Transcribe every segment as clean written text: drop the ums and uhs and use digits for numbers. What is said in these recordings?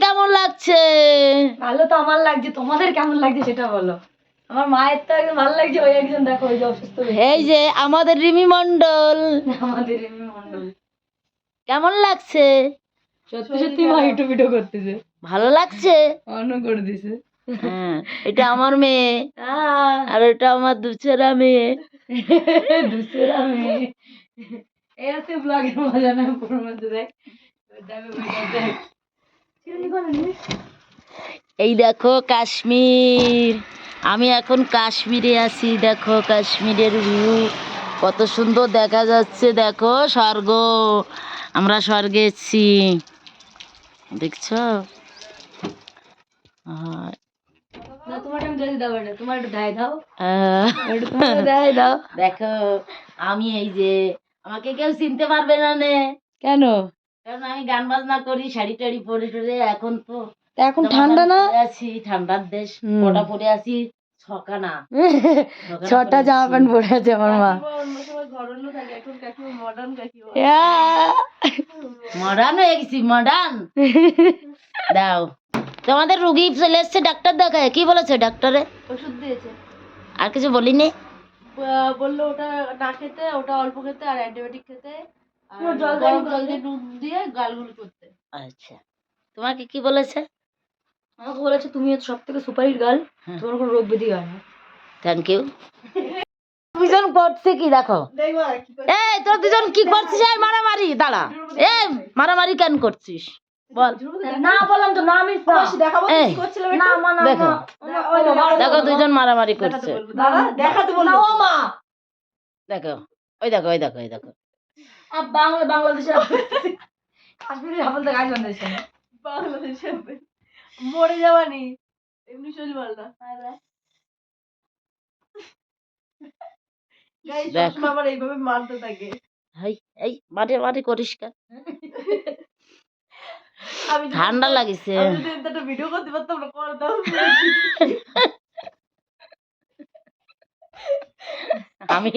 কেমন লাগছে? ভালো তো আমার লাগছে, তোমাদের কেমন লাগছে সেটা বলো। আমার মায়ের তো একদম ভালো লাগছে, ওই একজন দেখো ওই যে অসুস্থ এই যে আমাদের রিমি মন্ডল, আমাদের রিমি মন্ডল। কেমন লাগছে? সত্যি সত্যি মা ইউটিউব ভিডিও করতেছে, ভালো লাগছে? অন করে দিছে। হ্যাঁ, এটা আমার মেয়ে আর এটা আমার দুচেরা মেয়ে। দুসরা মেয়ে এই হচ্ছে ব্লগের মজা না, পুরো মধ্যে দেখ দেখ। এই দেখো কাশ্মীর, আমি এখন কাশ্মীরে আছি। দেখো কাশ্মীরের ভিউ কত সুন্দর দেখা যাচ্ছে। দেখো স্বর্গ, আমরা স্বর্গে এসেছি, দেখছো? না তোমার টাইম যদি দাও, এটা তোমার একটু দেয় দাও, একটু তোমার দেয় দাও। দেখো আমি এই যে, আমাকে কেউ চিনতে পারবে না নে। কেন? কারণ আমি গান বাজনা করি, শাড়ি টাড়ি পরে টরে। এখন তো এখন ঠান্ডা না, আছি ঠান্ডার দেশ, কটা পরে আছি ছখানা, ছটা জামা প্যান্ট পরে আছে আমার মা। মডার্ন হয়ে গেছি, মডার্ন। দাও, তোমাদের রুগী চলে এসছে, ডাক্তার দেখায়। কি বলেছে ডাক্তারে? ওষুধ দিয়েছে, আর কিছু বলিনি? বললো ওটা না খেতে, ওটা অল্প খেতে, আর অ্যান্টিবায়োটিক খেতে, আর গরম জল দিয়ে নুন দিয়ে গালগুল করতে। আচ্ছা, তোমাকে কি বলেছে? আমাকে বলেছে তুমি সব থেকে সুপারহিট গার্ল, তোমার কোনো রোগ ব্যাধি হয় না। Thank you. দুজন করছে কি দেখো, এই তোর দুজন কি করছিস? এই মারামারি, দাঁড়া, এই মারামারি কেন করছিস বল? না বললাম তো, না আমি দেখাবো কি করছিলাম, না মা না দেখো দেখো দুজন মারামারি করছে। দেখাতে বললো ও মা, দেখো ওই দেখো ওই দেখো ওই দেখো। বাংলাদেশে কাশ্মীরের হাফল থেকে আজ বাংলাদেশে, বাংলাদেশে মরে যাওয়ানি, এমনি শরীর ভালো না। আমার এইভাবে মারতে থাকে, এই মারে মারে করিস কেন? ঠান্ডা লাগিছে। ভিডিও করতে পারতাম না, করতাম। আমি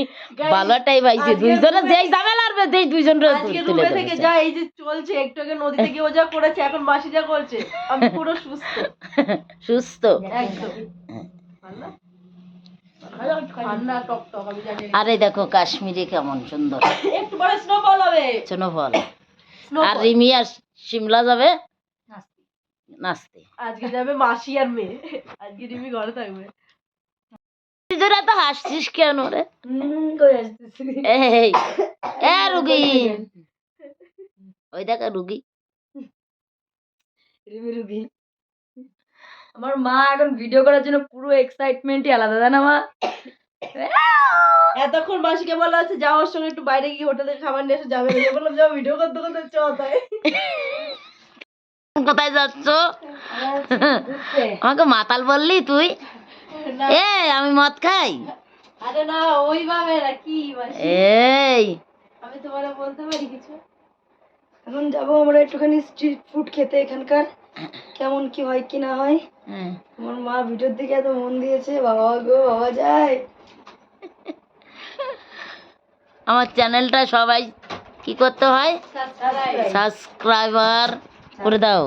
বালাটাই পাইছি, দুইজনে যেই ঝামেলা আরবে দেই দুইজন আজকে রুমে থেকে যা এই যে চলছে, একটু আগে নদীতে গিয়ে ও যা করেছে, এখন মাসি যা করছে, আমি পুরো সুস্থ সুস্থ একদম। ঠান্ডা টক টক, আমি জানি। আরে দেখো কাশ্মীরে কেমন সুন্দর, একটু পরে স্নোফল হবে, স্নোফল। আর রিমি আর শিমলা যাবে নাচতে। আজকে যাবে মাসি আর মেয়ে, আজকে রিমি ঘরে থাকবে। তোরা তো হাসছিস কেন রে? এই এ রুগী, ওই দেখা রুগী, রিমি রুগী। আমার মা এখন ভিডিও করার জন্য পুরো এক্সাইটমেন্টই আলাদা, জানা মা? এতক্ষণ মাসিকে বলা আছে যাওয়ার সঙ্গে একটু বাইরে গিয়ে হোটেলে খাবার নিয়ে এসে যাবে, বললাম যাও ভিডিও করতে করতে চ তাই। কোথায় যাচ্ছ? আমাকে মাতাল বললি তুই? এ আমি মদ খাই? আরে না ওইভাবে না, কি এই আমি তোমারে বলতে পারি কিছু? এখন যাবো আমরা একটুখানি স্ট্রিট ফুড খেতে, এখানকার কেমন কি হয় কি না হয়। আমার মা ভিডিওর দিকে এত মন দিয়েছে, বাবা গো বাবা যায়। আমার চ্যানেলটা সবাই কি করতে হয়? সাবস্ক্রাইবার করে দাও।